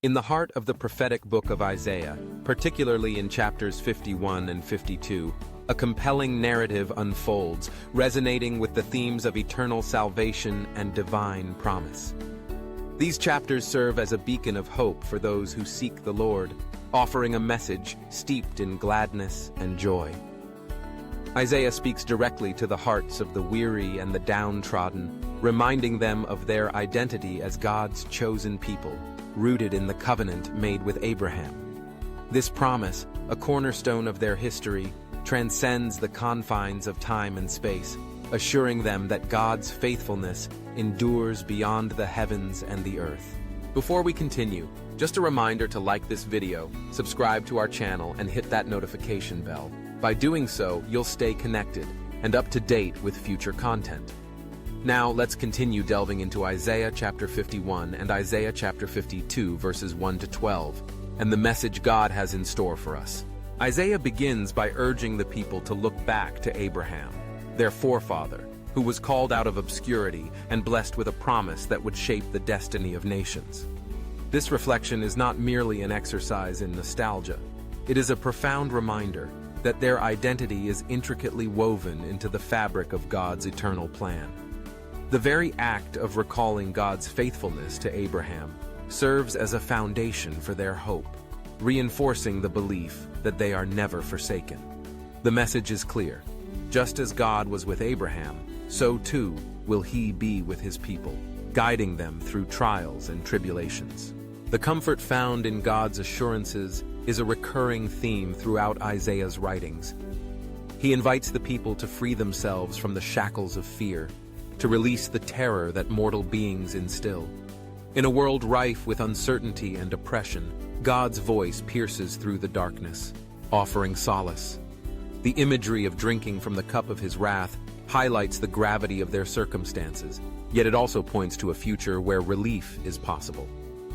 In the heart of the prophetic book of Isaiah, particularly in chapters 51 and 52, a compelling narrative unfolds, resonating with the themes of eternal salvation and divine promise. These chapters serve as a beacon of hope for those who seek the Lord, offering a message steeped in gladness and joy. Isaiah speaks directly to the hearts of the weary and the downtrodden, reminding them of their identity as God's chosen people, rooted in the covenant made with Abraham. This promise, a cornerstone of their history, transcends the confines of time and space, assuring them that God's faithfulness endures beyond the heavens and the earth. Before we continue, just a reminder to like this video, subscribe to our channel, and hit that notification bell. By doing so, you'll stay connected and up to date with future content. Now, let's continue delving into Isaiah chapter 51 and Isaiah chapter 52, verses 1 to 12, and the message God has in store for us. Isaiah begins by urging the people to look back to Abraham, their forefather, who was called out of obscurity and blessed with a promise that would shape the destiny of nations. This reflection is not merely an exercise in nostalgia. It is a profound reminder that their identity is intricately woven into the fabric of God's eternal plan. The very act of recalling God's faithfulness to Abraham serves as a foundation for their hope, reinforcing the belief that they are never forsaken. The message is clear. Just as God was with Abraham, so too will He be with His people, guiding them through trials and tribulations. The comfort found in God's assurances is a recurring theme throughout Isaiah's writings. He invites the people to free themselves from the shackles of fear, to release the terror that mortal beings instill. In a world rife with uncertainty and oppression, God's voice pierces through the darkness, offering solace. The imagery of drinking from the cup of His wrath highlights the gravity of their circumstances, yet it also points to a future where relief is possible.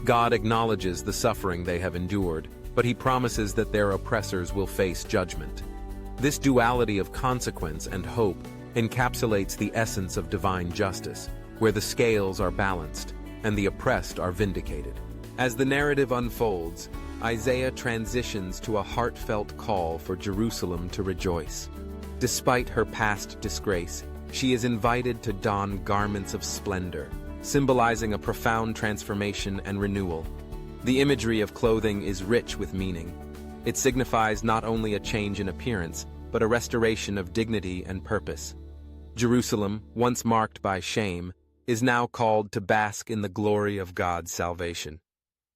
God acknowledges the suffering they have endured, but He promises that their oppressors will face judgment. This duality of consequence and hope encapsulates the essence of divine justice, where the scales are balanced and the oppressed are vindicated. As the narrative unfolds, Isaiah transitions to a heartfelt call for Jerusalem to rejoice. Despite her past disgrace, she is invited to don garments of splendor, symbolizing a profound transformation and renewal. The imagery of clothing is rich with meaning. It signifies not only a change in appearance, but a restoration of dignity and purpose. Jerusalem, once marked by shame, is now called to bask in the glory of God's salvation.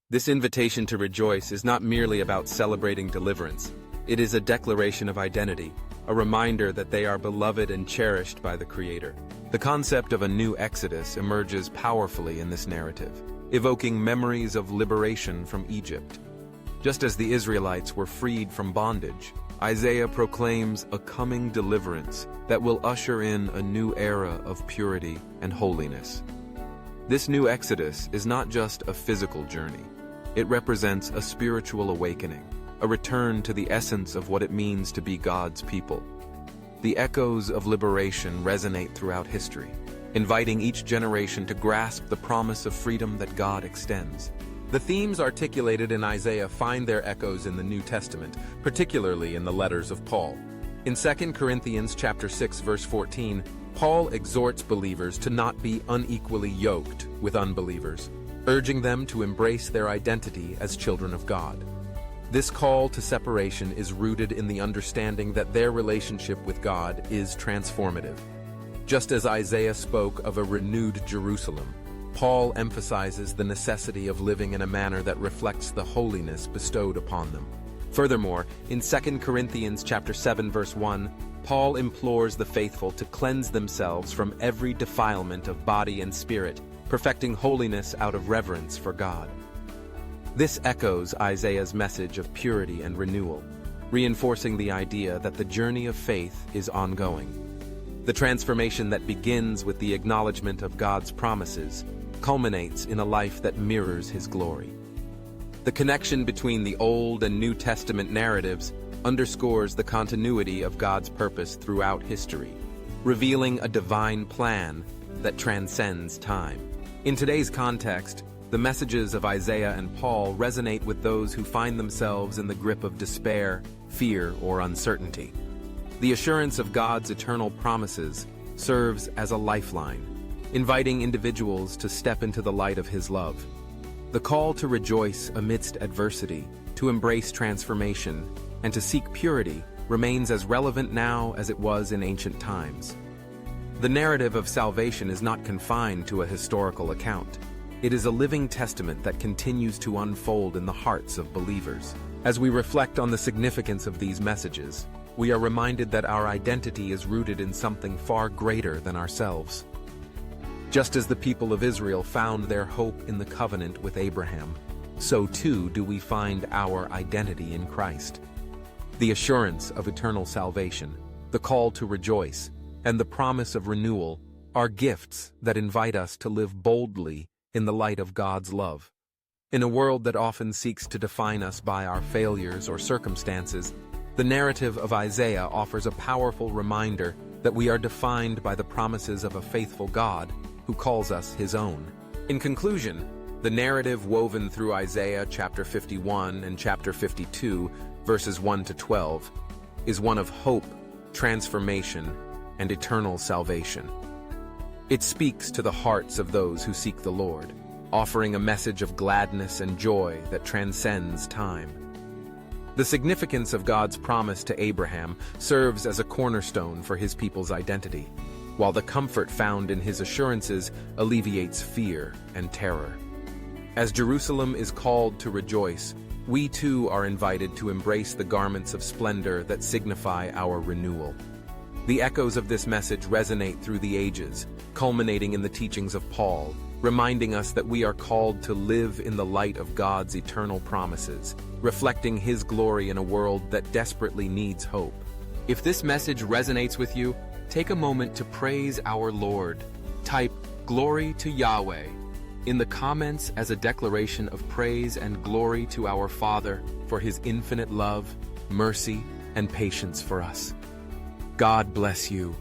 This invitation to rejoice is not merely about celebrating deliverance. It is a declaration of identity, a reminder that they are beloved and cherished by the Creator. The concept of a new Exodus emerges powerfully in this narrative, evoking memories of liberation from Egypt. Just as the Israelites were freed from bondage, Isaiah proclaims a coming deliverance that will usher in a new era of purity and holiness. This new Exodus is not just a physical journey. It represents a spiritual awakening, a return to the essence of what it means to be God's people. The echoes of liberation resonate throughout history, inviting each generation to grasp the promise of freedom that God extends. The themes articulated in Isaiah find their echoes in the New Testament, particularly in the letters of Paul. In 2 Corinthians chapter 6, verse 14, Paul exhorts believers to not be unequally yoked with unbelievers, urging them to embrace their identity as children of God. This call to separation is rooted in the understanding that their relationship with God is transformative. Just as Isaiah spoke of a renewed Jerusalem, Paul emphasizes the necessity of living in a manner that reflects the holiness bestowed upon them. Furthermore, in 2 Corinthians chapter 7, verse 1, Paul implores the faithful to cleanse themselves from every defilement of body and spirit, perfecting holiness out of reverence for God. This echoes Isaiah's message of purity and renewal, reinforcing the idea that the journey of faith is ongoing. The transformation that begins with the acknowledgement of God's promises culminates in a life that mirrors His glory. The connection between the Old and New Testament narratives underscores the continuity of God's purpose throughout history, revealing a divine plan that transcends time. In today's context, the The messages of Isaiah and Paul resonate with those who find themselves in the grip of despair, fear, or uncertainty. The assurance of God's eternal promises serves as a lifeline, inviting individuals to step into the light of His love. The call to rejoice amidst adversity, to embrace transformation, and to seek purity remains as relevant now as it was in ancient times. The narrative of salvation is not confined to a historical account. It is a living testament that continues to unfold in the hearts of believers. As we reflect on the significance of these messages, we are reminded that our identity is rooted in something far greater than ourselves. Just as the people of Israel found their hope in the covenant with Abraham, so too do we find our identity in Christ. The assurance of eternal salvation, the call to rejoice, and the promise of renewal are gifts that invite us to live boldly in the light of God's love. In a world that often seeks to define us by our failures or circumstances, the narrative of Isaiah offers a powerful reminder that we are defined by the promises of a faithful God who calls us His own. In conclusion, the narrative woven through Isaiah chapter 51 and chapter 52, verses 1 to 12, is one of hope, transformation, and eternal salvation. It speaks to the hearts of those who seek the Lord, offering a message of gladness and joy that transcends time. The significance of God's promise to Abraham serves as a cornerstone for His people's identity, while the comfort found in His assurances alleviates fear and terror. As Jerusalem is called to rejoice, we too are invited to embrace the garments of splendor that signify our renewal. The echoes of this message resonate through the ages, culminating in the teachings of Paul, reminding us that we are called to live in the light of God's eternal promises, reflecting His glory in a world that desperately needs hope. If this message resonates with you, take a moment to praise our Lord. Type "Glory to Yahweh" in the comments as a declaration of praise and glory to our Father for His infinite love, mercy, and patience for us. God bless you.